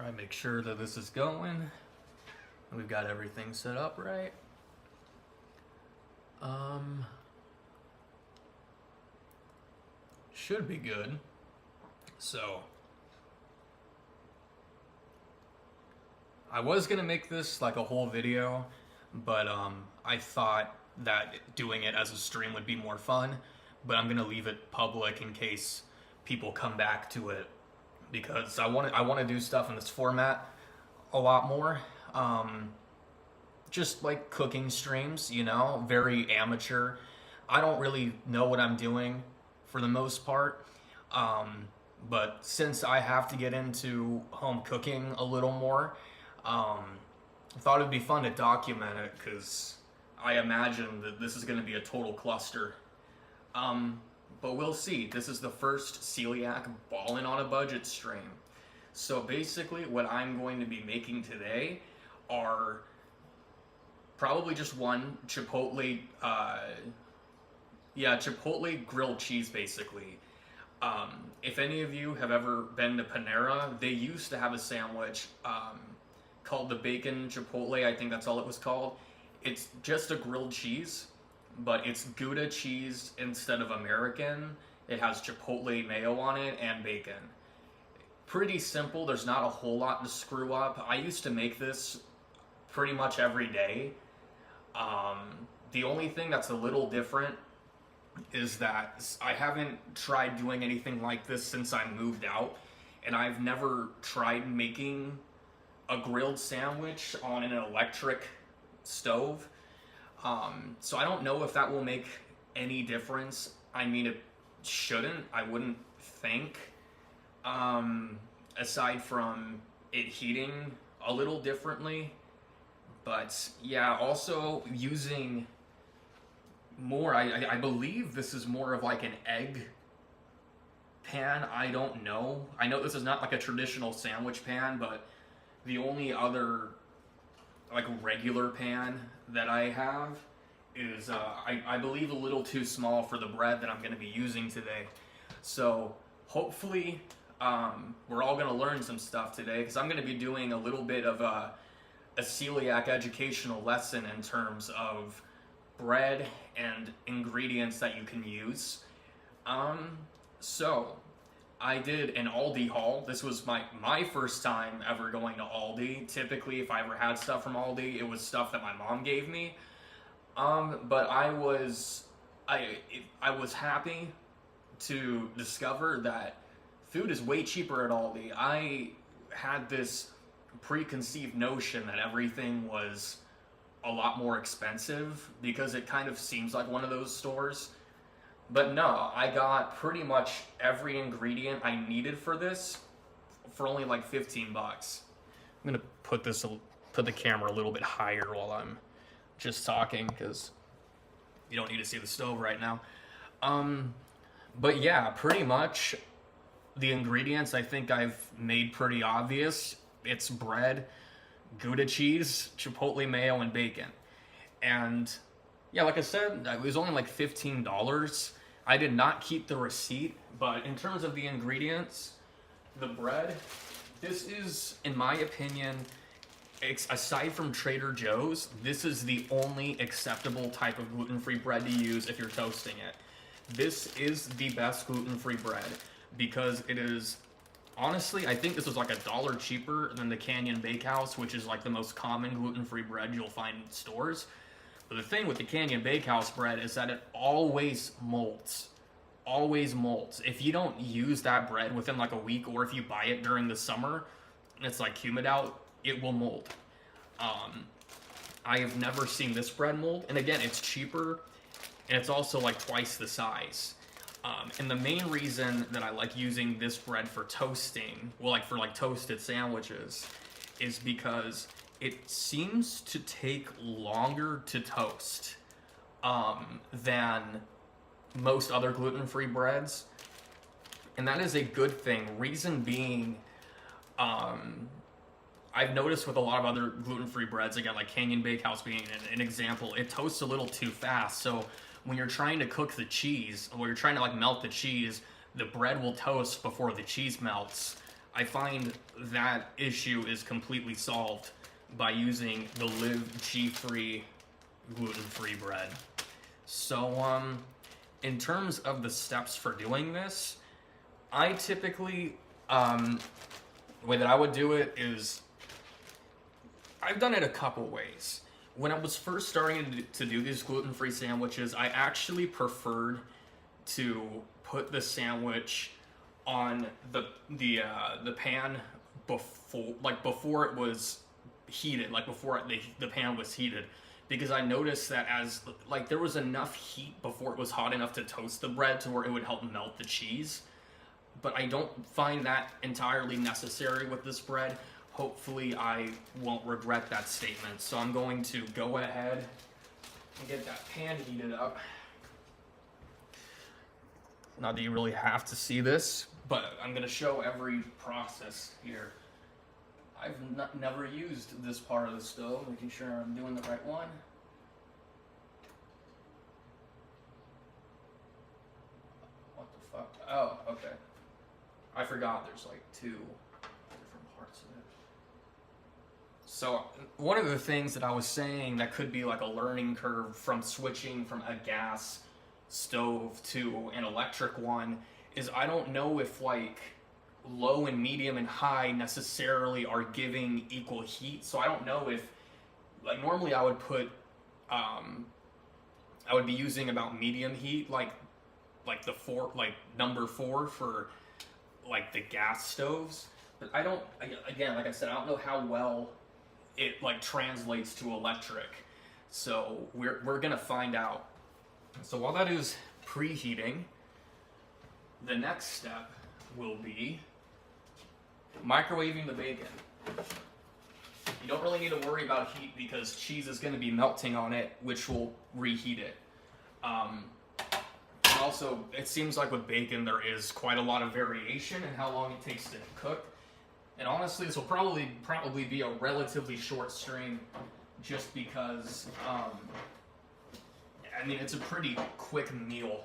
Alright, make sure that this is going. We've got everything set up right. Should be good. So, I was gonna make this like a whole video, but I thought that doing it as a stream would be more fun, but I'm gonna leave it public in case people come back to it, because I want to do stuff in this format a lot more. Just like cooking streams, you know, very amateur. I don't really know what I'm doing for the most part. But since I have to get into home cooking a little more, I thought it'd be fun to document it, because I imagine that this is going to be a total cluster. But we'll see. This is the first Celiac Ballin on a Budget stream. So basically what I'm going to be making today are probably just one Chipotle, Chipotle grilled cheese basically. If any of you have ever been to Panera, they used to have a sandwich called the bacon Chipotle. I think that's all it was called. It's just a grilled cheese, but it's Gouda cheese instead of American. It has Chipotle mayo on it and bacon. Pretty simple. There's not a whole lot to screw up. I used to make this pretty much every day. The only thing that's a little different is that I haven't tried doing anything like this since I moved out, and I've never tried making a grilled sandwich on an electric stove. So I don't know if that will make any difference. I mean, it shouldn't, I wouldn't think, aside from it heating a little differently. But yeah, also using more, I believe this is more of like an egg pan. I don't know. I know this is not like a traditional sandwich pan, but the only other like regular pan that I have is, I believe, a little too small for the bread that I'm going to be using today. So hopefully we're all going to learn some stuff today, because I'm going to be doing a little bit of a celiac educational lesson in terms of bread and ingredients that you can use. So I did an Aldi haul. This was my first time ever going to Aldi. Typically, if I ever had stuff from Aldi, it was stuff that my mom gave me. But I was happy to discover that food is way cheaper at Aldi. I had this preconceived notion that everything was a lot more expensive, because it kind of seems like one of those stores. But no, I got pretty much every ingredient I needed for this for only like 15 bucks. I'm gonna put the camera a little bit higher while I'm just talking, because you don't need to see the stove right now. But yeah, pretty much the ingredients I think I've made pretty obvious. It's bread, Gouda cheese, Chipotle mayo, and bacon. And yeah, like I said, it was only like $15. I did not keep the receipt, but in terms of the ingredients, the bread, this is, in my opinion, aside from Trader Joe's, this is the only acceptable type of gluten-free bread to use if you're toasting it. This is the best gluten-free bread, because it is, honestly, I think this was like $1 cheaper than the Canyon Bakehouse, which is like the most common gluten-free bread you'll find in stores. But the thing with the Canyon Bakehouse bread is that it always molds. Always molds. If you don't use that bread within like a week, or if you buy it during the summer and it's like humid out, it will mold. I have never seen this bread mold. And again, it's cheaper, and it's also like twice the size. And the main reason that I like using this bread for toasting, well, like for like toasted sandwiches, is because it seems to take longer to toast than most other gluten-free breads. And that is a good thing. Reason being, I've noticed with a lot of other gluten-free breads, again, like Canyon Bakehouse being an example, it toasts a little too fast. So when you're trying to cook the cheese, or you're trying to like melt the cheese, the bread will toast before the cheese melts. I find that issue is completely solved by using the Live G-free gluten-free bread. So, in terms of the steps for doing this, I typically, the way that I would do it is, I've done it a couple ways. When I was first starting to do these gluten-free sandwiches, I actually preferred to put the sandwich on the pan before it was heated, like before the pan was heated, because I noticed that as like there was enough heat before it was hot enough to toast the bread to where it would help melt the cheese. But I don't find that entirely necessary with this bread. Hopefully I won't regret that statement. So I'm going to go ahead and get that pan heated up. Not that you really have to see this, but I'm going to show every process here. I've never used this part of the stove, making sure I'm doing the right one. What the fuck? Oh, okay. I forgot there's like 2 different parts of it. So one of the things that I was saying that could be like a learning curve from switching from a gas stove to an electric one is I don't know if like low and medium and high necessarily are giving equal heat. So I don't know if, like, normally I would put I would be using about medium heat, like number 4 for like the gas stoves. But I don't, again, like I said, I don't know how well it like translates to electric. So we're gonna find out. So while that is preheating, the next step will be microwaving the bacon. You don't really need to worry about heat because cheese is going to be melting on it, which will reheat it. And also, it seems like with bacon there is quite a lot of variation in how long it takes to cook. And honestly, this will probably be a relatively short stream, just because I mean, it's a pretty quick meal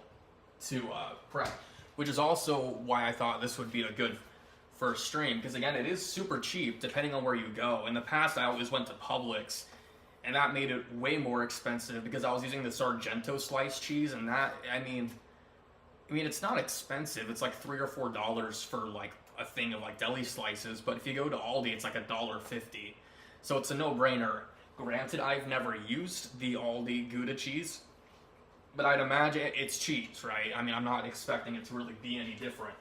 to prep, which is also why I thought this would be a good first stream, because again, it is super cheap depending on where you go. In the past, I always went to Publix, and that made it way more expensive because I was using the Sargento sliced cheese, and that, I mean, it's not expensive. It's like $3 or $4 for like a thing of like deli slices, but if you go to Aldi, it's like $1.50. So it's a no-brainer. Granted, I've never used the Aldi Gouda cheese, but I'd imagine it's cheese, right? I mean, I'm not expecting it to really be any different.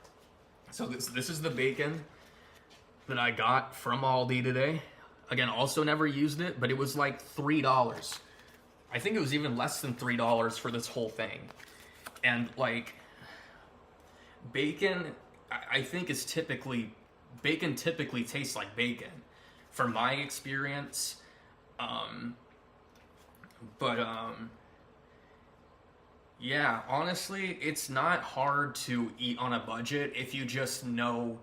So this is the bacon that I got from Aldi today. Again, also never used it, but it was like $3. I think it was even less than $3 for this whole thing. And like, bacon, I think bacon typically tastes like bacon, from my experience. Yeah, honestly, it's not hard to eat on a budget if you just know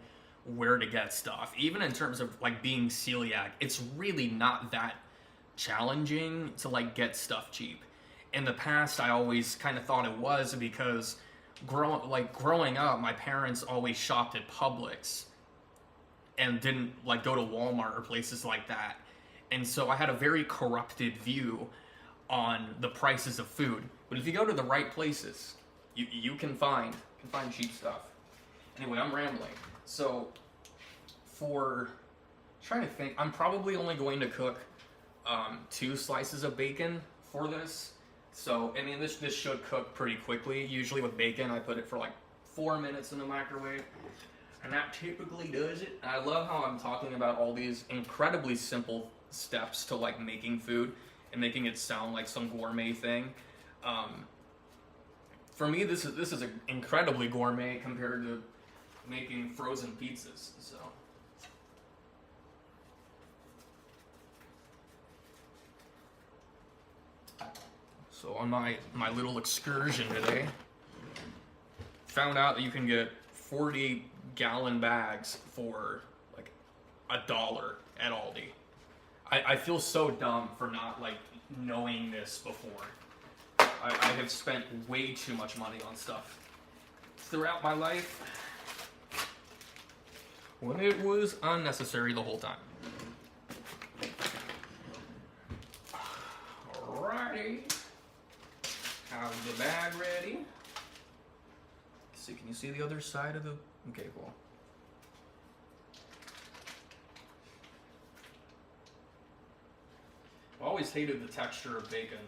where to get stuff. Even in terms of like being celiac, it's really not that challenging to like get stuff cheap. In the past, I always kind of thought it was because growing up, my parents always shopped at Publix and didn't like go to Walmart or places like that. And so I had a very corrupted view on the prices of food. But if you go to the right places, you can find cheap stuff. Anyway, I'm rambling. So trying to think, I'm probably only going to cook 2 slices of bacon for this. So, I mean, this should cook pretty quickly. Usually with bacon, I put it for like 4 minutes in the microwave. And that typically does it. And I love how I'm talking about all these incredibly simple steps to like making food and making it sound like some gourmet thing. For me, this is incredibly gourmet compared to making frozen pizzas. So on my little excursion today, found out that you can get 40-gallon bags for like $1 at Aldi. I feel so dumb for not like knowing this before. I have spent way too much money on stuff throughout my life. when it was unnecessary the whole time. Alrighty. Have the bag ready. Let's see, can you see the other side of the... Okay, cool. I always hated the texture of bacon.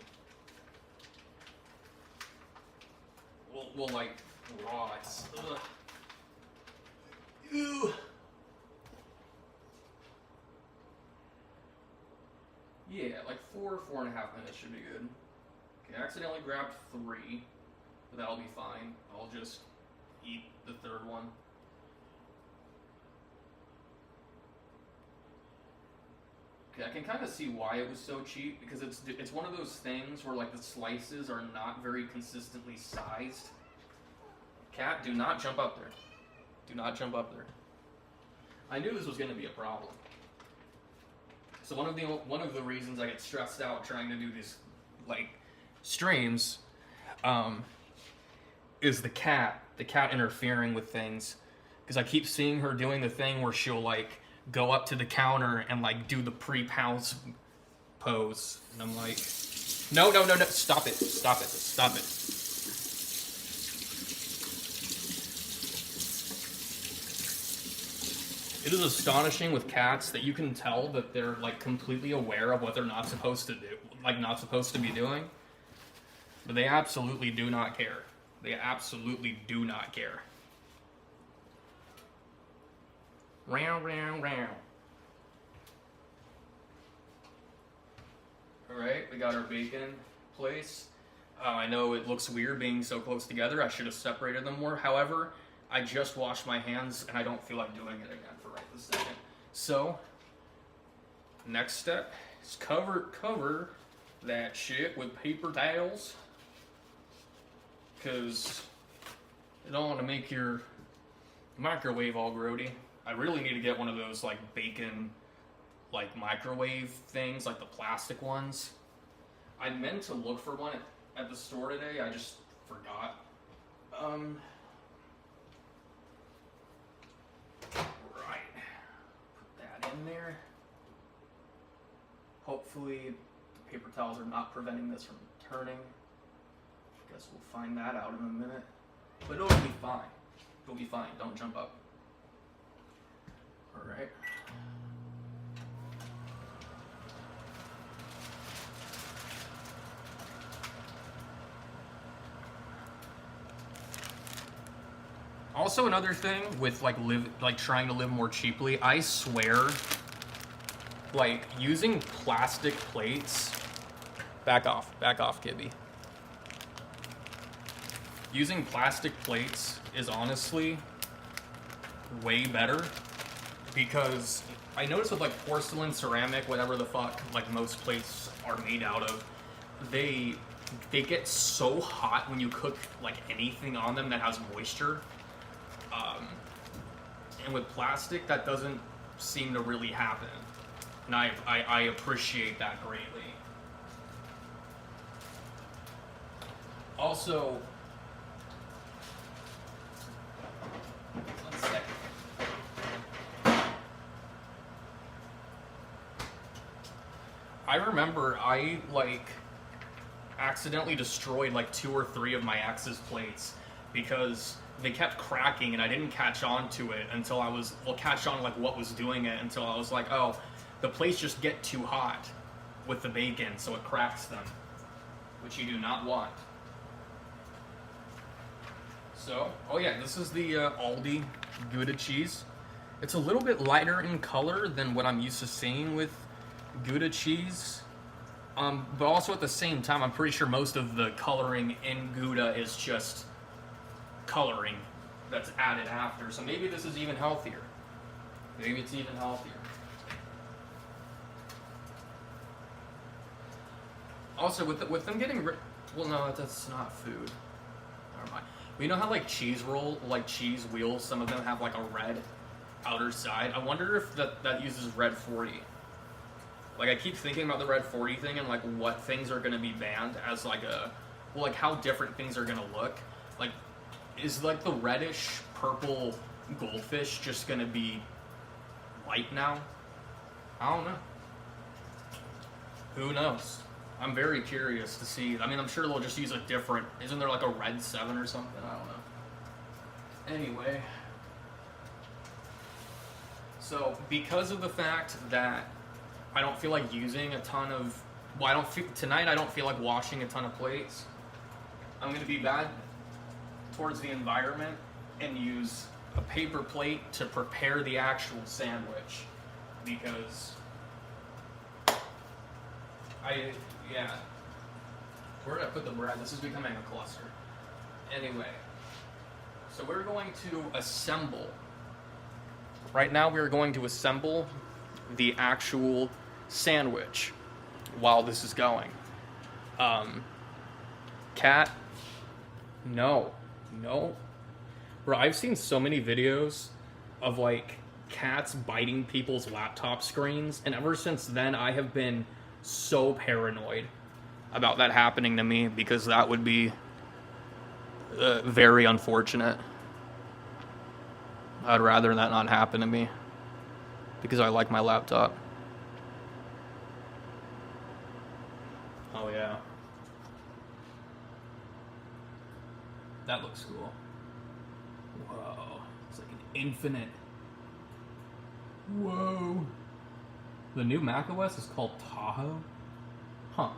Well, like, raw. It's, ugh. Ew. Yeah, like 4.5 minutes should be good. Okay, I accidentally grabbed 3, but that'll be fine. I'll just eat the third one. Okay, I can kind of see why it was so cheap, because it's one of those things where like the slices are not very consistently sized. Cat, do not jump up there. Do not jump up there. I knew this was going to be a problem. So one of the reasons I get stressed out trying to do these like streams is the cat interfering with things, because I keep seeing her doing the thing where she'll like go up to the counter and like do the pre-pounce pose, and I'm like, no, stop it. It is astonishing with cats that you can tell that they're like completely aware of what they're not supposed to do, like not supposed to be doing. But they absolutely do not care. They absolutely do not care. Round. Alright, we got our bacon in place. I know it looks weird being so close together. I should have separated them more. However, I just washed my hands and I don't feel like doing it again for right this second. So, next step is cover that shit with paper towels, because you don't want to make your microwave all grody. I really need to get one of those like bacon like microwave things, like the plastic ones. I meant to look for one at the store today, I just forgot. Right, put that in there. Hopefully the paper towels are not preventing this from turning. Guess we'll find that out in a minute. But it'll be fine. It'll be fine, don't jump up. Alright. Also, another thing with like trying to live more cheaply, I swear, like using plastic plates. Back off, Kibby. Using plastic plates is honestly way better, because I noticed with like porcelain, ceramic, whatever the fuck, like most plates are made out of, they get so hot when you cook like anything on them that has moisture. And with plastic, that doesn't seem to really happen. And I appreciate that greatly. Also, one second. I remember I like accidentally destroyed like 2 or 3 of my ex's plates because they kept cracking and I didn't catch on to it until catch on like what was doing it until I was like, oh, the plates just get too hot with the bacon, so it cracks them, which you do not want. So, oh yeah, this is the Aldi Gouda cheese. It's a little bit lighter in color than what I'm used to seeing with Gouda cheese. But also at the same time, I'm pretty sure most of the coloring in Gouda is just coloring that's added after. So maybe this is even healthier. Maybe it's even healthier. Also, with them getting well, no, that's not food. Never mind. But you know how like cheese wheels, some of them have like a red outer side? I wonder if that uses red 40. Like I keep thinking about the red 40 thing and like what things are gonna be banned as like like how different things are gonna look. Like, is like the reddish purple goldfish just gonna be light now. I don't know. Who knows? I'm very curious to see. I mean, I'm sure they'll just use a different. Isn't there like a red 7 or something? I don't know. Anyway. So, because of the fact that I don't feel like using a ton of. Well, tonight I don't feel like washing a ton of plates. I'm going to be bad towards the environment and use a paper plate to prepare the actual sandwich. Because where did I put the bread? This is becoming a cluster. Anyway, so we're going to assemble. Right now we're going to assemble the actual sandwich while this is going. Cat, no. Bro, I've seen so many videos of like cats biting people's laptop screens, and ever since then I have been so paranoid about that happening to me, because that would be very unfortunate. I'd rather that not happen to me, because I like my laptop. Oh yeah. That looks cool. Whoa. It's like an infinite. Whoa. The new macOS is called Tahoe? Huh.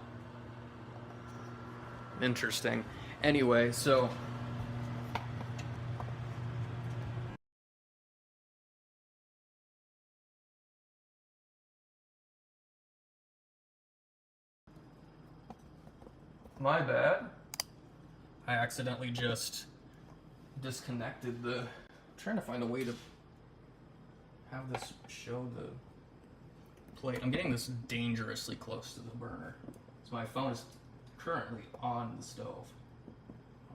Interesting. Anyway, so my bad. I accidentally just disconnected the. I'm trying to find a way to have this show the plate. I'm getting this dangerously close to the burner. So my phone is currently on the stove.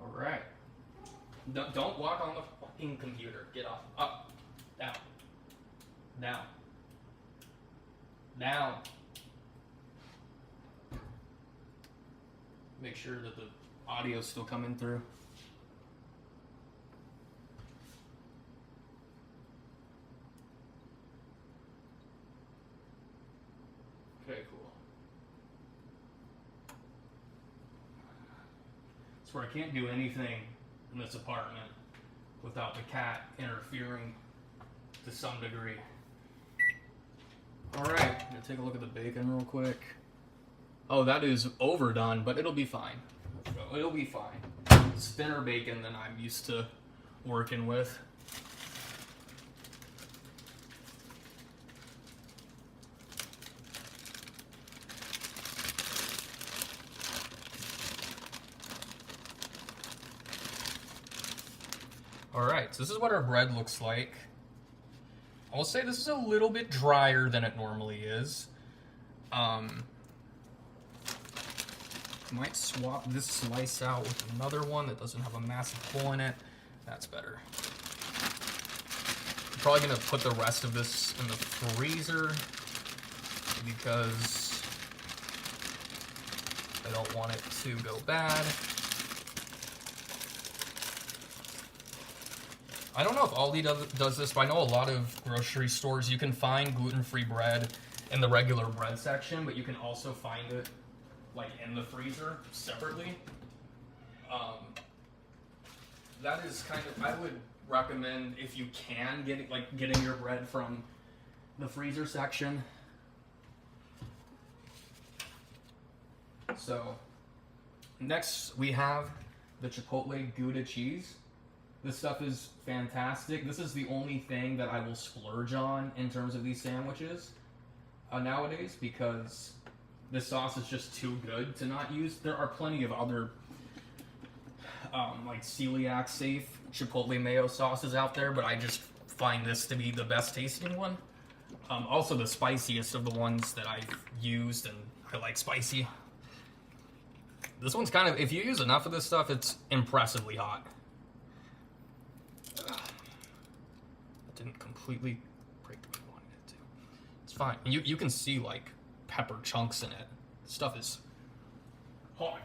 Alright. Don't walk on the fucking computer. Get off. Up. Down. Down. Down. Make sure that the audio's still coming through. Okay, cool. So I can't do anything in this apartment without the cat interfering to some degree. Alright, I'm gonna take a look at the bacon real quick. Oh, that is overdone, but it'll be fine. It'll be fine. It's thinner bacon than I'm used to working with. Alright, so this is what our bread looks like. I will say this is a little bit drier than it normally is. Might swap this slice out with another one that doesn't have a massive hole in it. That's better. I'm probably gonna put the rest of this in the freezer because I don't want it to go bad. I don't know if Aldi does this, but I know a lot of grocery stores, you can find gluten-free bread in the regular bread section, but you can also find it like in the freezer separately. That is kind of, I would recommend, if you can, getting your bread from the freezer section. So next we have the Chipotle Gouda cheese. This stuff is fantastic. This is the only thing that I will splurge on in terms of these sandwiches nowadays, because this sauce is just too good to not use. There are plenty of other like celiac safe Chipotle mayo sauces out there, but I just find this to be the best tasting one. Also the spiciest of the ones that I've used, and I like spicy. This one's kind of, if you use enough of this stuff, it's impressively hot. That didn't completely break the way I wanted it to. It's fine. You can see like pepper chunks in it. Stuff is hot.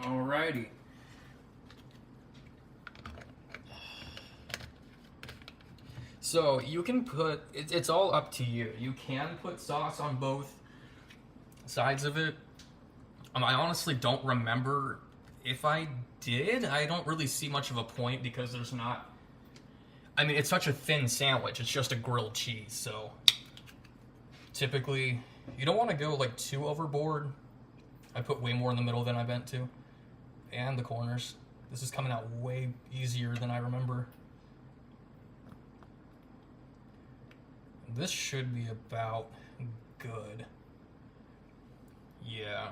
Alrighty. So you can put, it's all up to you. You can put sauce on both sides of it. I honestly don't remember if I did. I don't really see much of a point because there's not, I mean, it's such a thin sandwich. It's just a grilled cheese. So typically you don't want to go like too overboard. I put way more in the middle than I meant to. And the corners. This is coming out way easier than I remember. This should be about good. Yeah.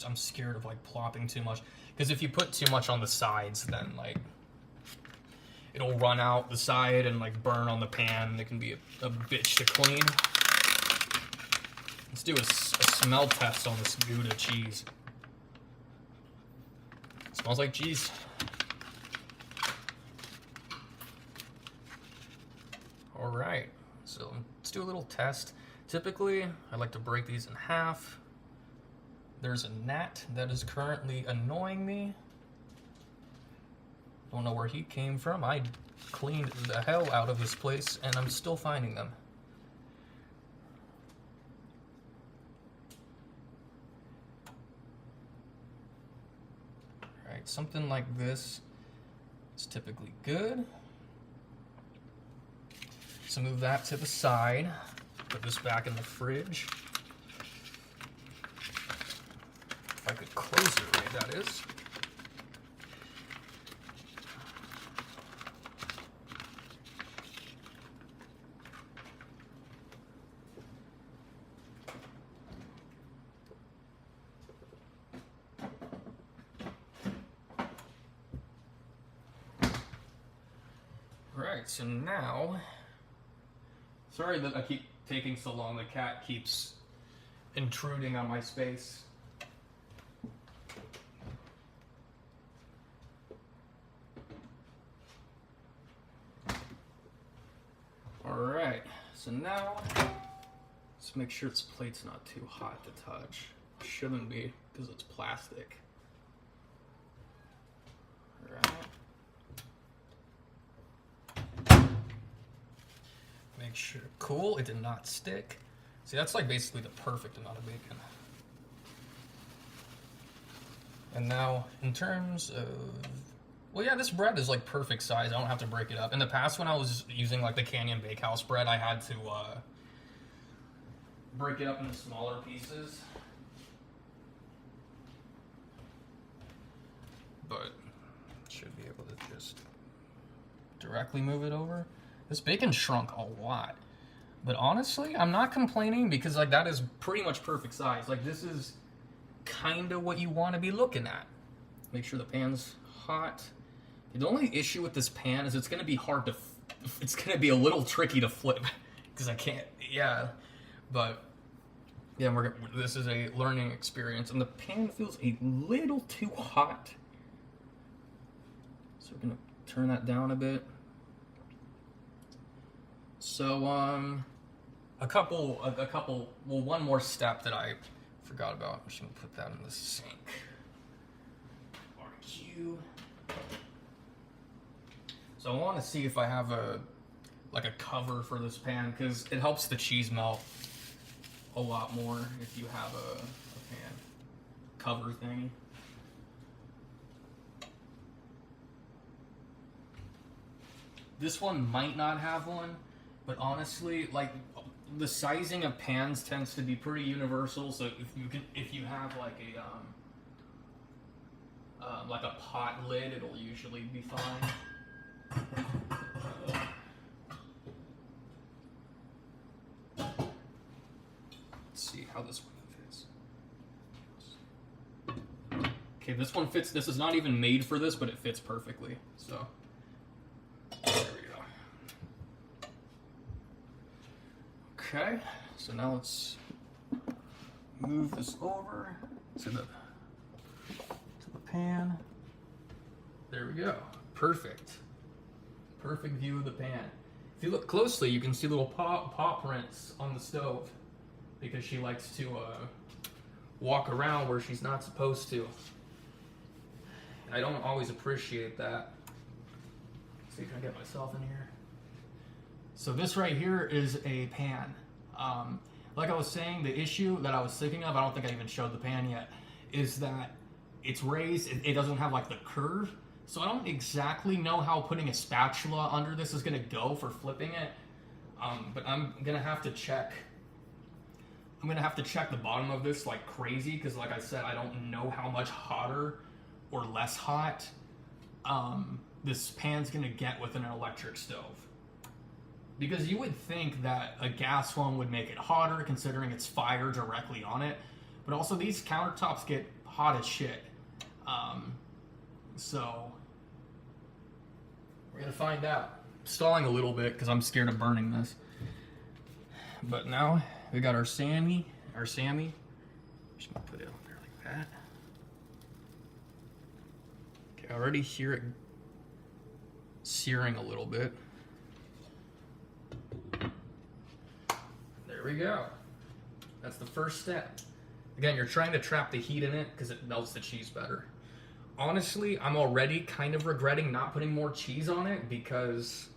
I'm scared of like plopping too much. Because if you put too much on the sides, then like it'll run out the side and like burn on the pan. It can be a bitch to clean. Let's do a smell test on this Gouda cheese. It smells like cheese. All right. So let's do a little test. Typically, I like to break these in half. There's a gnat that is currently annoying me. Don't know where he came from. I cleaned the hell out of this place and I'm still finding them. All right, something like this is typically good. So move that to the side. Put this back in the fridge. If I could close it right, that is. Right, so now, sorry that I keep taking so long. The cat keeps intruding on my space. Alright, so now, let's make sure this plate's not too hot to touch. Shouldn't be, because it's plastic. Alright. Make sure, cool, it did not stick. See, that's like basically the perfect amount of bacon. And now, in terms of, well, yeah, this bread is like perfect size. I don't have to break it up. In the past, when I was using like the Canyon Bakehouse bread, I had to break it up into smaller pieces. But should be able to just directly move it over. This bacon shrunk a lot. But honestly, I'm not complaining because like that is pretty much perfect size. Like this is kind of what you want to be looking at. Make sure the pan's hot. The only issue with this pan is it's going to be hard to, it's going to be a little tricky to flip because I can't, yeah. But yeah, this is a learning experience and the pan feels a little too hot. So we're going to turn that down a bit. So, one more step that I forgot about. I'm just gonna put that in the sink. Barbecue. So I want to see if I have a cover for this pan because it helps the cheese melt a lot more if you have a pan cover thing. This one might not have one. But honestly, like the sizing of pans tends to be pretty universal. So if you have like a pot lid, it'll usually be fine. Let's see how this one fits. Okay, this one fits. This is not even made for this, but it fits perfectly. So. Okay, so now let's move this over to the pan. There we go. Perfect. Perfect view of the pan. If you look closely, you can see little paw prints on the stove because she likes to walk around where she's not supposed to. I don't always appreciate that. Let's see, can I get myself in here? So this right here is a pan. Like I was saying, the issue that I was thinking of, I don't think I even showed the pan yet, is that it's raised, it doesn't have like the curve. So I don't exactly know how putting a spatula under this is gonna go for flipping it. But I'm gonna have to check. I'm gonna have to check the bottom of this like crazy, because like I said, I don't know how much hotter or less hot this pan's gonna get with an electric stove. Because you would think that a gas one would make it hotter, considering it's fire directly on it. But also these countertops get hot as shit. So we're gonna find out. Stalling a little bit because I'm scared of burning this. But now we got our Sammy. Just gonna put it on there like that. Okay, I already hear it searing a little bit. There we go. That's the first step. Again, you're trying to trap the heat in it because it melts the cheese better. Honestly, I'm already kind of regretting not putting more cheese on it because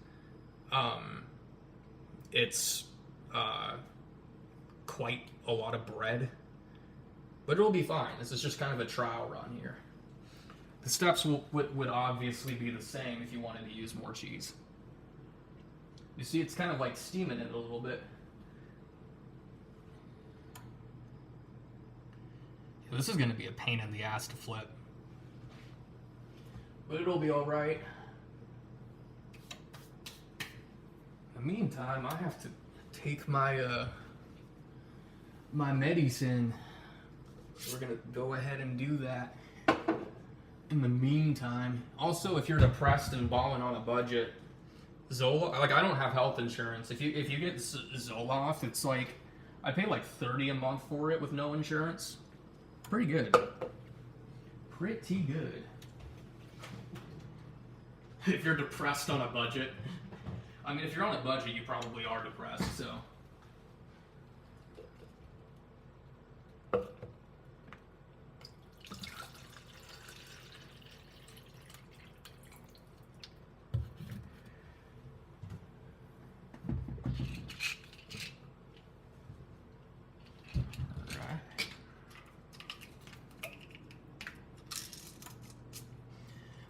it's quite a lot of bread. But it'll be fine. This is just kind of a trial run here. The steps would obviously be the same if you wanted to use more cheese. You see, it's kind of like steaming it a little bit. This is going to be a pain in the ass to flip. But it'll be alright. In the meantime, I have to take my my medicine. So we're going to go ahead and do that. In the meantime, also if you're depressed and balling on a budget, Zola, like I don't have health insurance. If you get Zoloft, it's like I pay like $30 a month for it with no insurance. Pretty good. Pretty good. If you're depressed on a budget. I mean, if you're on a budget, you probably are depressed, so.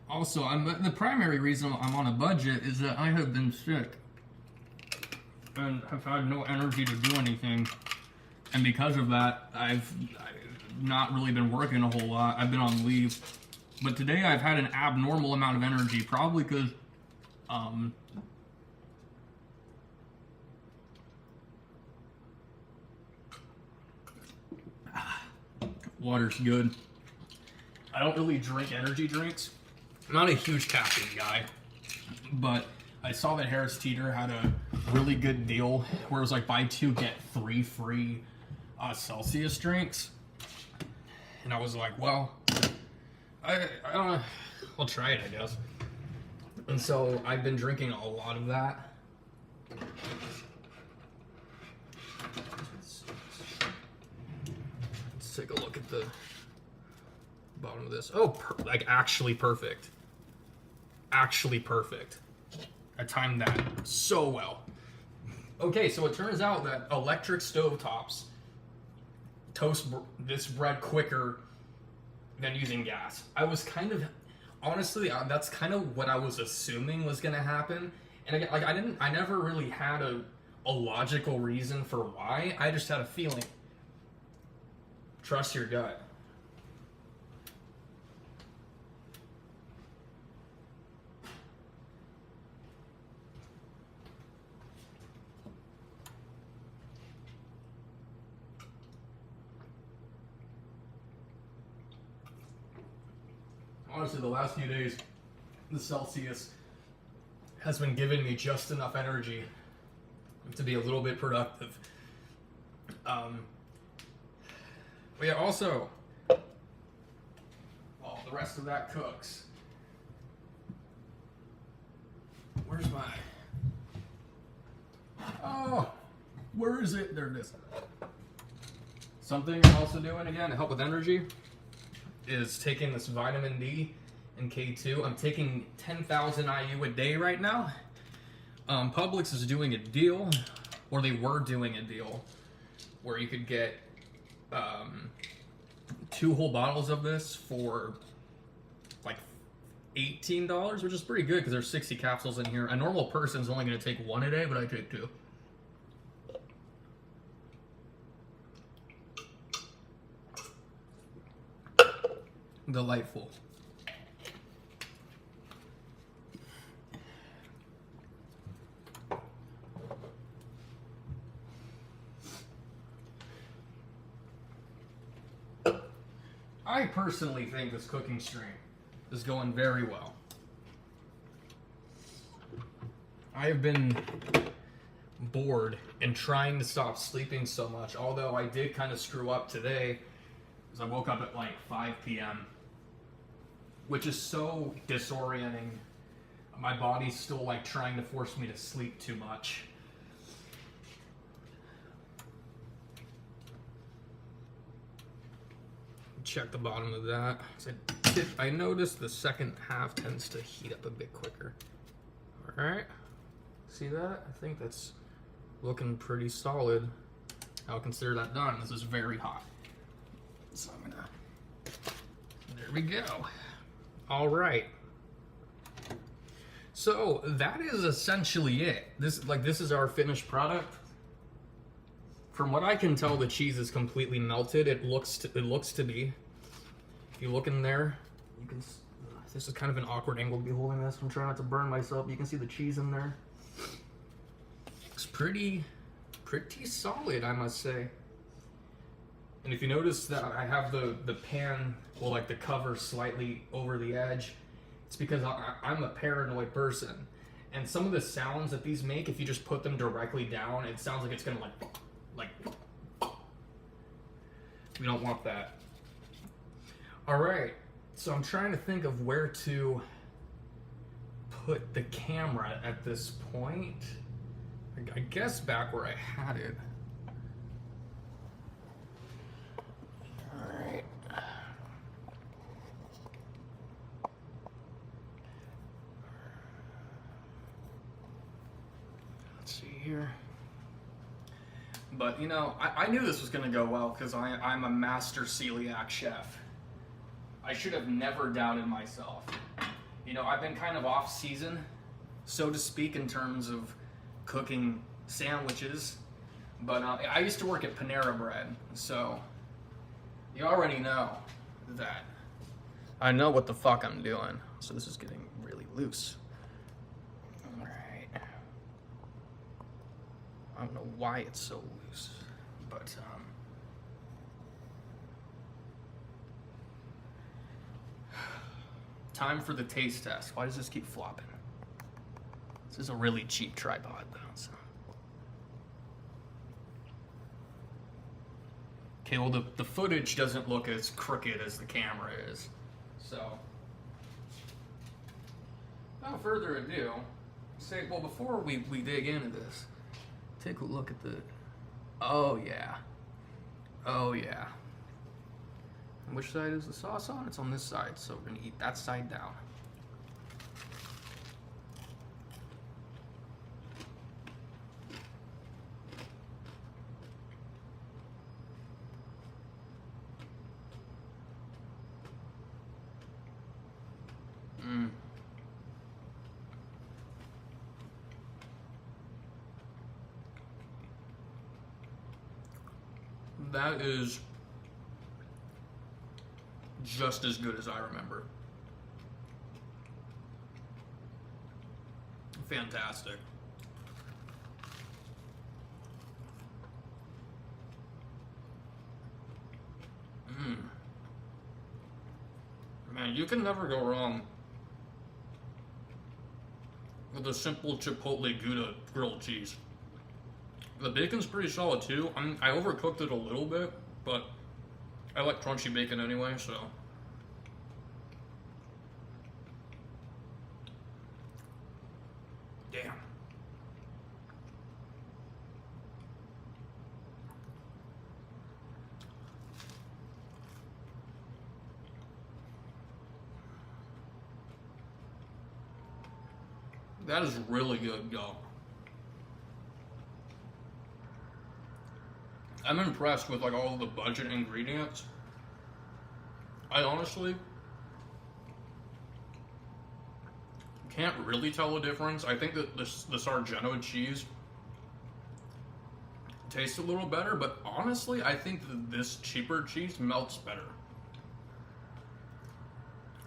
Also, the primary reason I'm on a budget is that I have been sick and have had no energy to do anything, and because of that, I've not really been working a whole lot. I've been on leave, but today I've had an abnormal amount of energy, probably because water's good. I don't really drink energy drinks. I'm not a huge caffeine guy, but I saw that Harris Teeter had a really good deal where it was like buy 2 get 3 free Celsius drinks, and I was like, well, I don't know, I'll try it, I guess. And so I've been drinking a lot of that. Let's take a look at the bottom of this. Oh, like actually perfect. Actually perfect. I timed that so well. Okay, so it turns out that electric stovetops toast this bread quicker than using gas. I was kind of, honestly, that's kind of what I was assuming was going to happen. And again, like I never really had a logical reason for why. I just had a feeling. Trust your gut. Honestly, the last few days, the Celsius has been giving me just enough energy to be a little bit productive. But yeah, also, while the rest of that cooks, where's my, oh, where is it? There it is. Something I'm also doing, again, to help with energy, is taking this vitamin D and K2. I'm taking 10,000 IU a day right now. Publix is doing a deal, or they were doing a deal, where you could get 2 whole bottles of this for like $18, which is pretty good because there's 60 capsules in here. A normal person's only going to take 1 a day, but I take 2. Delightful. I personally think this cooking stream is going very well. I have been bored and trying to stop sleeping so much, although I did kind of screw up today because I woke up at like 5 p.m., which is so disorienting. My body's still like trying to force me to sleep too much. Check the bottom of that. I noticed the second half tends to heat up a bit quicker. All right, see that? I think that's looking pretty solid. I'll consider that done. This is very hot. So I'm gonna, there we go. All right. So that is essentially it. This is our finished product. From what I can tell, the cheese is completely melted. It looks to be. If you look in there, you can. This is kind of an awkward angle to be holding this. I'm trying not to burn myself. You can see the cheese in there. It's pretty solid, I must say. And if you notice that I have the pan, well, like the cover slightly over the edge, it's because I'm a paranoid person. And some of the sounds that these make, if you just put them directly down, it sounds like it's gonna like we don't want that. All right, so I'm trying to think of where to put the camera at this point. I guess back where I had it. All right. Let's see here. But, you know, I knew this was going to go well because I'm a master celiac chef. I should have never doubted myself. You know, I've been kind of off season, so to speak, in terms of cooking sandwiches. But I used to work at Panera Bread, so you already know that I know what the fuck I'm doing. So this is getting really loose. All right. I don't know why it's so loose, but time for the taste test. Why does this keep flopping? This is a really cheap tripod though, so. Okay, well the footage doesn't look as crooked as the camera is, so. Without further ado, well, before we dig into this, take a look at the, oh yeah. And which side is the sauce on? It's on this side, so we're gonna eat that side down. That is just as good as I remember. Fantastic. Man, you can never go wrong with a simple Chipotle Gouda grilled cheese. The bacon's pretty solid too. I overcooked it a little bit, but I like crunchy bacon anyway, so. Damn. That is really good, y'all. I'm impressed with like all of the budget ingredients. I honestly can't really tell the difference. I think that the Sargento cheese tastes a little better, but honestly, I think that this cheaper cheese melts better.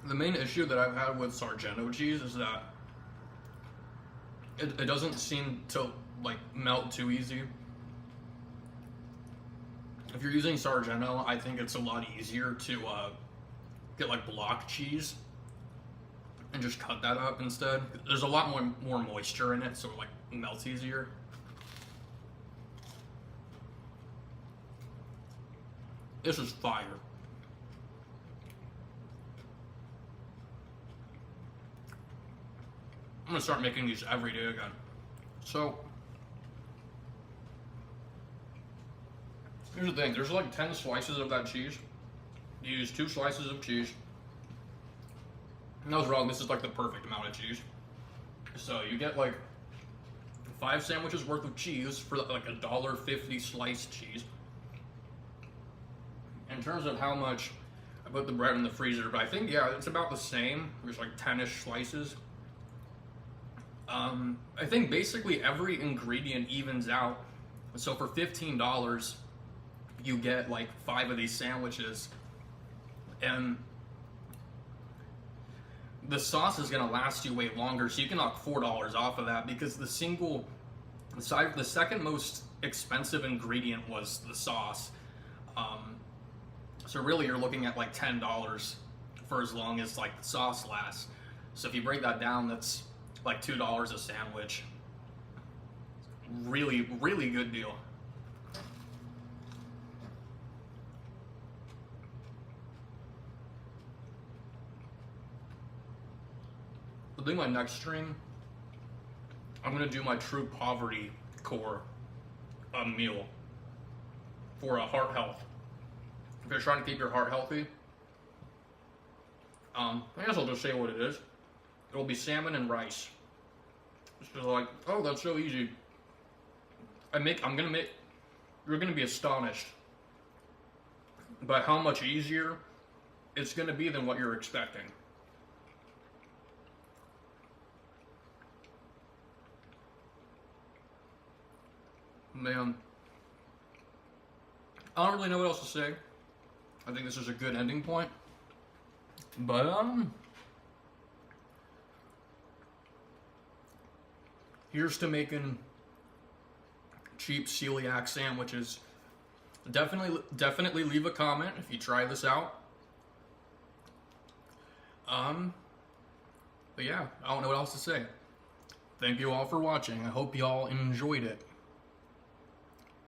The main issue that I've had with Sargento cheese is that it doesn't seem to like melt too easy. If you're using Sargento, I think it's a lot easier to get like block cheese and just cut that up instead. There's a lot more moisture in it, so it like melts easier. This is fire. I'm gonna start making these every day again. So here's the thing, there's like 10 slices of that cheese. You use 2 slices of cheese. And I was wrong, this is like the perfect amount of cheese. So you get like 5 sandwiches worth of cheese for like $1.50 sliced cheese. In terms of how much I put the bread in the freezer, but I think, yeah, it's about the same. There's like 10-ish slices. I think basically every ingredient evens out. So for $15, you get like 5 of these sandwiches, and the sauce is gonna last you way longer. So you can knock $4 off of that, because the second most expensive ingredient was the sauce. So really, you're looking at like $10 for as long as like the sauce lasts. So if you break that down, that's like $2 a sandwich. Really, really good deal. I think my next stream, I'm gonna do my true poverty core meal for heart health. If you're trying to keep your heart healthy, I guess I'll just say what it is. It'll be salmon and rice. It's just like, oh, that's so easy. You're gonna be astonished by how much easier it's gonna be than what you're expecting. Man, I don't really know what else to say. I think this is a good ending point. But here's to making cheap celiac sandwiches. Definitely leave a comment if you try this out. But yeah, I don't know what else to say. Thank you all for watching. I hope y'all enjoyed it.